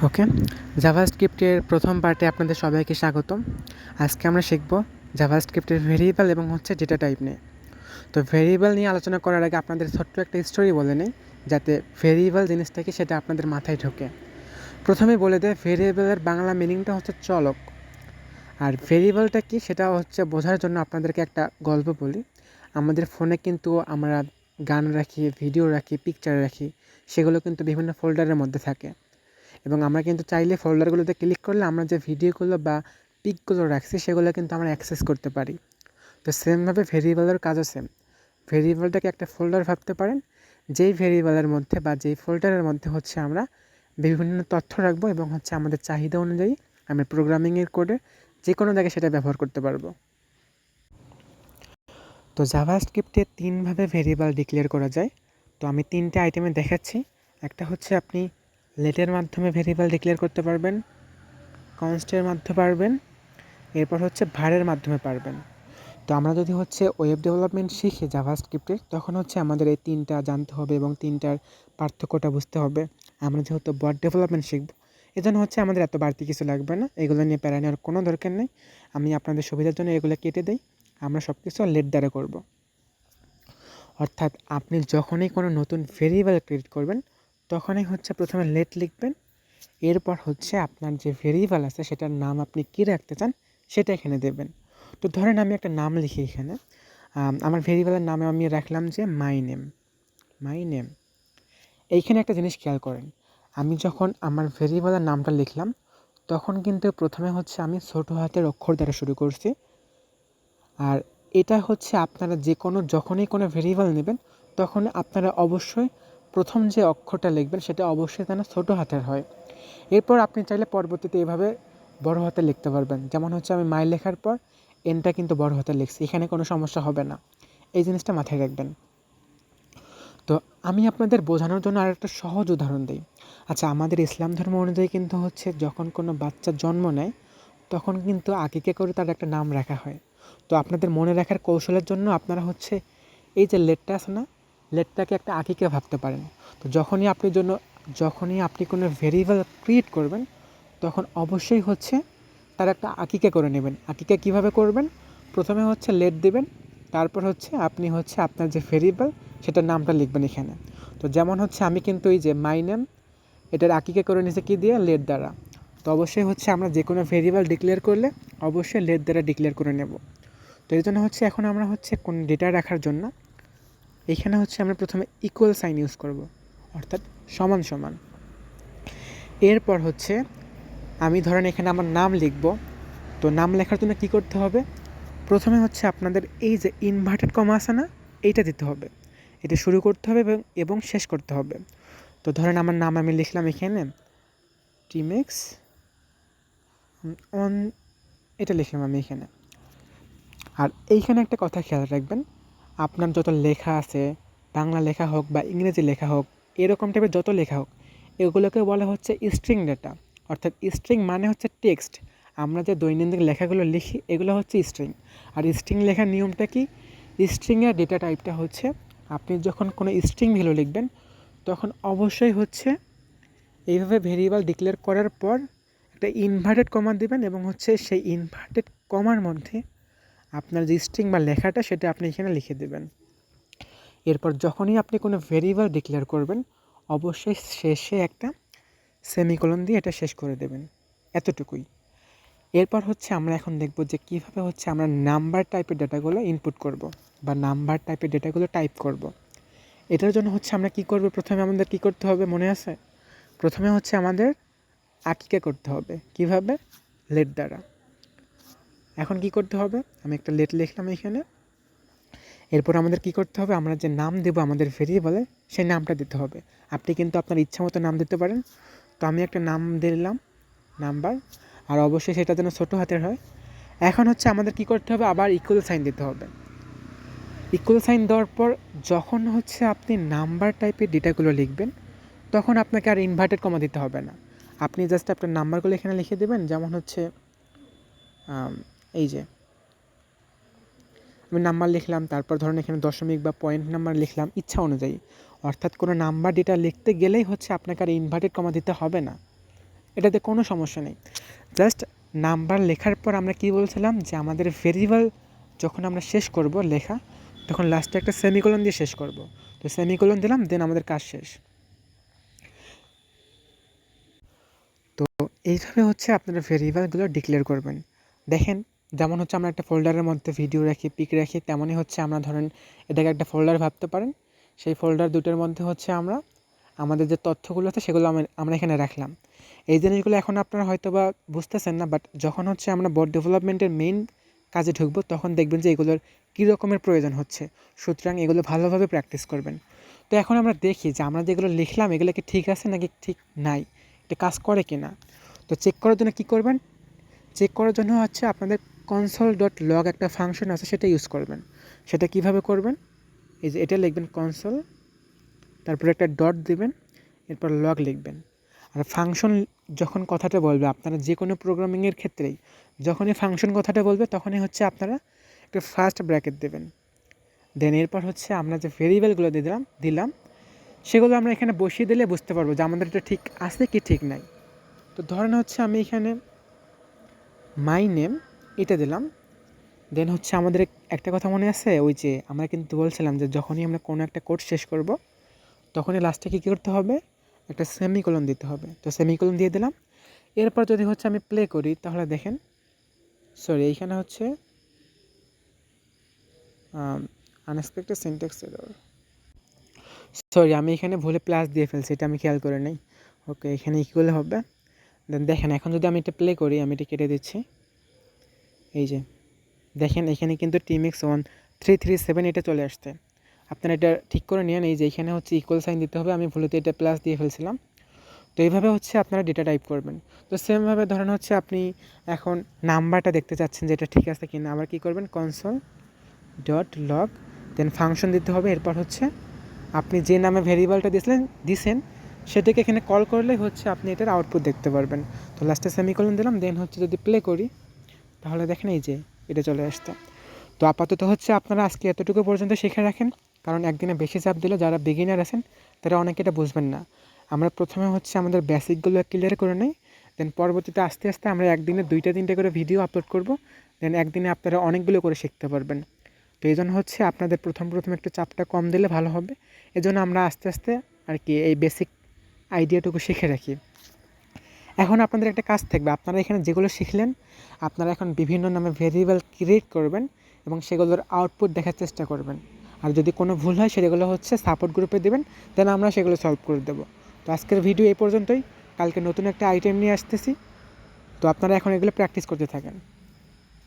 ওকে, জাভাস্ক্রিপ্টের প্রথম পার্টে আপনাদের সবাইকে স্বাগতম। আজকে আমরা শিখব জাভাস্ক্রিপ্টের ভেরিয়েবল এবং ডেটা টাইপ নিয়ে। তো ভেরিয়েবল নিয়ে আলোচনা করার আগে আপনাদের ছোট্ট একটা স্টোরি বলে নেই, যাতে ভেরিয়েবল জিনিসটা কি সেটা আপনাদের মাথায় ঢোকে। প্রথমে বলে দেয় ভেরিয়েবলের বাংলা মিনিংটা হচ্ছে চলক। আর ভেরিয়েবলটা কি সেটা বোঝার জন্য আপনাদেরকে একটা গল্প বলি। আমাদের ফোনে কিন্তু আমরা গান রাখি, ভিডিও রাখি, পিকচার রাখি, সেগুলো কিন্তু বিভিন্ন ফোল্ডারের মধ্যে থাকে। এবং আমরা কিন্তু চাইলে ফোল্ডারগুলোতে ক্লিক করলে আমরা যে ভিডিওগুলো বা পিকগুলো রাখছি সেগুলো কিন্তু আমরা অ্যাক্সেস করতে পারি। তো সেমভাবে ভেরিয়েবলের কাজও সেম। ভেরিয়েবলটাকে একটা ফোল্ডার ভাবতে পারেন, যেই ভেরিয়েবলের মধ্যে বা যেই ফোল্ডারের মধ্যে আমরা বিভিন্ন তথ্য রাখবো এবং আমাদের চাহিদা অনুযায়ী আমরা প্রোগ্রামিংয়ের কোডে যে কোনো জায়গায় সেটা ব্যবহার করতে পারবো। তো জাভাস্ক্রিপ্টে তিনভাবে ভেরিয়েবল ডিক্লেয়ার করা যায়। তো আমি তিনটে আইটেমে দেখাচ্ছি। একটা আপনি লেটের মাধ্যমে ভেরিয়েবল ডিক্লেয়ার করতে পারবেন, কনস্টের মাধ্যমে পারবেন, এরপর ভারের মাধ্যমে পারবেন। তো আমরা যদি ওয়েব ডেভেলপমেন্ট শিখি জাভাস্ক্রিপ্টের, তখন আমাদের এই তিনটা জানতে হবে এবং তিনটার পার্থক্যটা বুঝতে হবে। আমরা যেহেতু বট ডেভেলপমেন্ট শিখব, এজন্য আমাদের এত বাড়তি কিছু লাগবে না, এগুলো নিয়ে প্যারা নেওয়ার কোনো দরকার নেই। আমি আপনাদের সুবিধার জন্য এগুলো কেটে দিই। আমরা সব কিছু লেট দ্বারা করব। অর্থাৎ আপনি যখনই কোনো নতুন ভেরিয়েবল ক্রিয়েট করবেন, তখনই প্রথমে লেট লিখবেন। এরপর আপনার যে ভেরিয়েবল আছে সেটার নাম আপনি কী রাখতে চান সেটা এখানে দেবেন। তো ধরেন আমি একটা নাম লিখি এখানে, আমার ভেরিয়েবলের নামে আমি রাখলাম যে মাই নেম। এইখানে একটা জিনিস খেয়াল করেন, আমি যখন আমার ভেরিয়েবলের নামটা লিখলাম তখন কিন্তু প্রথমে আমি ছোটো হাতের অক্ষর দ্বারা শুরু করছি। আর এটা আপনারা যখনই কোনো ভেরিয়েবল নেবেন তখন আপনারা অবশ্যই প্রথম যে অক্ষরটা লিখবেন সেটা অবশ্যই যেন ছোটো হাতের হয়। এরপর আপনি চাইলে পরবর্তীতে এভাবে বড় হাতে লিখতে পারবেন। যেমন আমি মাই লেখার পর এনটা কিন্তু বড় হাতে লিখছি, এখানে কোনো সমস্যা হবে না। এই জিনিসটা মাথায় রাখবেন। তো আমি আপনাদের বোঝানোর জন্য আরেকটা সহজ উদাহরণ দিই। আচ্ছা, আমাদের ইসলাম ধর্ম অনুযায়ী কিন্তু যখন কোনো বাচ্চা জন্ম নেয় তখন কিন্তু আকিকা করে তার একটা নাম রাখা হয়। তো আপনাদের মনে রাখার কৌশলের জন্য আপনারা এই যে লেটটা আছে না, লেটটাকে একটা আকিকা ভাবতে পারেন। তো যখনই আপনি কোনো ভেরিয়েবল ক্রিয়েট করবেন তখন অবশ্যই তার একটা আকিকা করে নেবেন। আকিকা কিভাবে করবেন? প্রথমে লেট দেবেন, তারপর আপনি আপনার যে ভেরিয়েবল সেটার নামটা লিখবেন এখানে। তো যেমন আমি কিন্তু এই যে মাই নেম, এটার আকিকা করে নিয়েছে কি দিয়ে? লেট দ্বারা। তো অবশ্যই আমরা যে কোনো ভেরিয়েবল ডিক্লেয়ার করলে অবশ্যই লেট দ্বারা ডিক্লেয়ার করে নেব। তো এই জন্য এখন আমরা কোন ডেটা রাখার জন্য এখানে আমরা প্রথমে ইকুয়াল সাইন ইউজ করব, অর্থাৎ সমান সমান। এরপর আমি ধরেন এখানে আমার নাম লিখব। তো নাম লেখার জন্য কী করতে হবে? প্রথমে আপনাদের এই যে ইনভার্টেড কমা আছে না, এইটা দিতে হবে। এটা শুরু করতে হবে এবং শেষ করতে হবে। তো ধরেন আমার নাম আমি লিখলাম এখানে টিমেক্স অন, এটা লিখলাম আমি এখানে। আর এইখানে একটা কথা খেয়াল রাখবেন, আপনার যত লেখা আছে, বাংলা লেখা হোক বা ইংরেজি লেখা হোক, এরকম টাইপের যত লেখা হোক, এগুলোকে বলা স্ট্রিং ডেটা। অর্থাৎ স্ট্রিং মানে টেক্সট। আমরা যে দৈনন্দিন লেখাগুলো লিখি এগুলো স্ট্রিং। আর স্ট্রিং লেখার নিয়মটা কি? স্ট্রিংয়ের ডেটা টাইপটা আপনি যখন কোনো স্ট্রিং ভ্যালু লিখবেন তখন অবশ্যই এইভাবে ভেরিয়েবল ডিক্লেয়ার করার পর একটা ইনভার্টেড কমা দিবেন এবং সেই ইনভার্টেড কমার মধ্যে আপনার যে স্ট্রিং বা লেখাটা সেটা আপনি এখানে লিখে দেবেন। এরপর যখনই আপনি কোনো ভেরিয়েবল ডিক্লেয়ার করবেন অবশ্যই শেষে একটা সেমিকোলন দিয়ে এটা শেষ করে দেবেন। এতটুকুই। এরপর আমরা এখন দেখব যে কীভাবে আমরা নাম্বার টাইপের ডেটাগুলো ইনপুট করব বা নাম্বার টাইপের ডেটাগুলো টাইপ করব। এটার জন্য আমরা কী করব? প্রথমে আমাদের কী করতে হবে মনে আছে? প্রথমে আমাদের আকিকা করতে হবে। কিভাবে? লেট দ্বারা। এখন কি করতে হবে? আমি একটা লেট লিখলাম এখানে। এরপর আমাদের কি করতে হবে? আমরা যে নাম দেব আমাদের ভেরিয়েবলে সেই নামটা দিতে হবে। আপনি কিন্তু আপনার ইচ্ছা মতো নাম দিতে পারেন। তো আমি একটা নাম দিলাম নাম্বার, আর অবশ্যই সেটা যেন ছোটো হাতের হয়। এখন আমাদের কি করতে হবে? আবার ইকুয়াল সাইন দিতে হবে। ইকুয়াল সাইন দেওয়ার পর যখন আপনি নাম্বার টাইপের ডেটাগুলো লিখবেন তখন আপনাকে আর ইনভার্টেড কমা দিতে হবে না। আপনি জাস্ট আপনার নাম্বারগুলো এখানে লিখে দেবেন। যেমন এই যে আমি নাম্বার লিখলাম, তারপর ধরেন এখানে দশমিক বা পয়েন্ট নাম্বার লিখলাম ইচ্ছা অনুযায়ী। অর্থাৎ কোনো নাম্বার ডেটা লিখতে গেলেই আপনাকে আর ইনভার্টেড কমা দিতে হবে না। এটাতে কোনো সমস্যা নেই। জাস্ট নাম্বার লেখার পর আমরা কী বলছিলাম যে আমাদের ভেরিয়েবল যখন আমরা শেষ করব লেখা, তখন লাস্টে একটা সেমিকোলন দিয়ে শেষ করব। তো সেমিকোলন দিলাম, দেন আমাদের কাজ শেষ। তো এইভাবে হচ্ছে আপনারা ভেরিয়েবলগুলো ডিক্লেয়ার করবেন। দেখেন, যেমন হচ্ছে আমরা একটা ফোল্ডারের মধ্যে ভিডিও রাখি, পিক রাখি, তেমনই হচ্ছে আমরা ধরেন এটাকে একটা ফোল্ডার ভাবতে পারেন। সেই ফোল্ডার দুটোর মধ্যে হচ্ছে আমরা আমাদের যে তথ্যগুলো আছে সেগুলো আমরা এখানে রাখলাম। এই জিনিসগুলো এখন আপনারা হয়তো বা বুঝতেছেন না, বাট যখন হচ্ছে আমরা বোর্ড ডেভেলপমেন্টের মেইন কাজে ঢুকবো তখন দেখবেন যে এগুলোর কী রকমের প্রয়োজন হচ্ছে। সুতরাং এগুলো ভালোভাবে প্র্যাকটিস করবেন। তো এখন আমরা দেখি যে আমরা যেগুলো লিখলাম এগুলো কি ঠিক আছে নাকি ঠিক নাই, এটা কাজ করে কি না। তো চেক করার জন্য কী করবেন, চেক করার জন্য হচ্ছে আপনাদের console.log একটা ফাংশন আছে, সেটা ইউজ করবেন। সেটা কিভাবে করবেন, এই যে এটা লিখবেন console, তারপরে একটা ডট দিবেন, এরপর লগ লিখবেন। আর ফাংশন যখন কথাটা বলবে, আপনারা যে কোনো প্রোগ্রামিংয়ের ক্ষেত্রেই যখনই ফাংশন কথাটা বলবে তখনই হচ্ছে আপনারা একটা ফার্স্ট ব্র্যাকেট দেবেন। দেন এরপর হচ্ছে আমরা যে ভেরিয়েবলগুলো দিলাম সেগুলো আমরা এখানে বসিয়ে দিলে বুঝতে পারবো যে আমাদের এটা ঠিক আছে কি ঠিক নাই। তো ধরেন হচ্ছে আমি এখানে মাই নেম এটা দিলাম। দেন হচ্ছে আমাদের একটা কথা মনে আছে, ওই যে আমরা কিন্তু বলছিলাম যে যখনই আমরা কোনো একটা কোড শেষ করব তখনই লাস্টে কী করতে হবে, একটা সেমিকোলন দিতে হবে। তো সেমিকোলন দিয়ে দিলাম। এরপর যদি হচ্ছে আমি প্লে করি তাহলে দেখেন, সরি এইখানে হচ্ছে আনএক্সপেক্টেড সিনট্যাক্স এরর, সরি আমি এখানে ভুলে প্লাস দিয়ে ফেলছি, এটা আমি খেয়াল করে নেই। ওকে, এখানে ইকুয়াল হবে। দেন দেখেন এখন যদি আমি এটা প্লে করি, আমি এটা কেটে দিচ্ছি। এই যে দেখেন এখানে কিন্তু TMX1337 এটা চলে আসছে। আপনারা এটা ঠিক করে নিন। এই যে এখানে হচ্ছে ইকুয়াল সাইন দিতে হবে, আমি ভুলেতে এটা প্লাস দিয়ে ফেলছিলাম। তো এইভাবে হচ্ছে আপনারা ডেটা টাইপ করবেন। তো সেমভাবে ধরেন হচ্ছে আপনি এখন নাম্বারটা দেখতে চাচ্ছেন যে এটা ঠিক আছে কি না, আবার কী করবেন, console.log, দেন ফাংশন দিতে হবে। এরপর হচ্ছে আপনি যে নামে ভেরিয়েবলটা দিছেন সেটাকে এখানে কল করলেই হচ্ছে আপনি এটার আউটপুট দেখতে পারবেন। তো লাস্টে সেমিকোলন দিলাম। দেন হচ্ছে যদি প্লে করি তাহলে দেখেন এই যে এটা চলে আসছে। তো আপাতত হচ্ছে আপনারা আজকে এতটুকু পর্যন্ত শিখে রাখেন, কারণ একদিনে বেশি চাপ দিলে যারা বিগিনার আছেন তারা অনেকে এটা বুঝবেন না। আমরা প্রথমে হচ্ছে আমাদের বেসিকগুলো ক্লিয়ার করে নিই, দেন পরবর্তীতে আস্তে আস্তে আমরা একদিনে 2-3টে করে ভিডিও আপলোড করব। দেন একদিনে আপনারা অনেকগুলো করে শিখতে পারবেন। তো এই জন্য হচ্ছে আপনাদের প্রথম একটু চাপটা কম দিলে ভালো হবে। এজন্য আমরা আস্তে আস্তে আর কি এই বেসিক আইডিয়াটুকু শিখে রাখি। এখন আপনাদের একটা কাজ থাকবে, আপনারা এখানে যেগুলো শিখলেন আপনারা এখন বিভিন্ন নামে ভেরিয়েবল ক্রিয়েট করবেন এবং সেগুলোর আউটপুট দেখার চেষ্টা করবেন। আর যদি কোনো ভুল হয় সেগুলো হচ্ছে সাপোর্ট গ্রুপে দেবেন, দেন আমরা সেগুলো সলভ করে দেবো। তো আজকের ভিডিও এই পর্যন্তই, কালকে নতুন একটা আইটেম নিয়ে আসতেছি। তো আপনারা এখন এগুলো প্র্যাকটিস করতে থাকেন।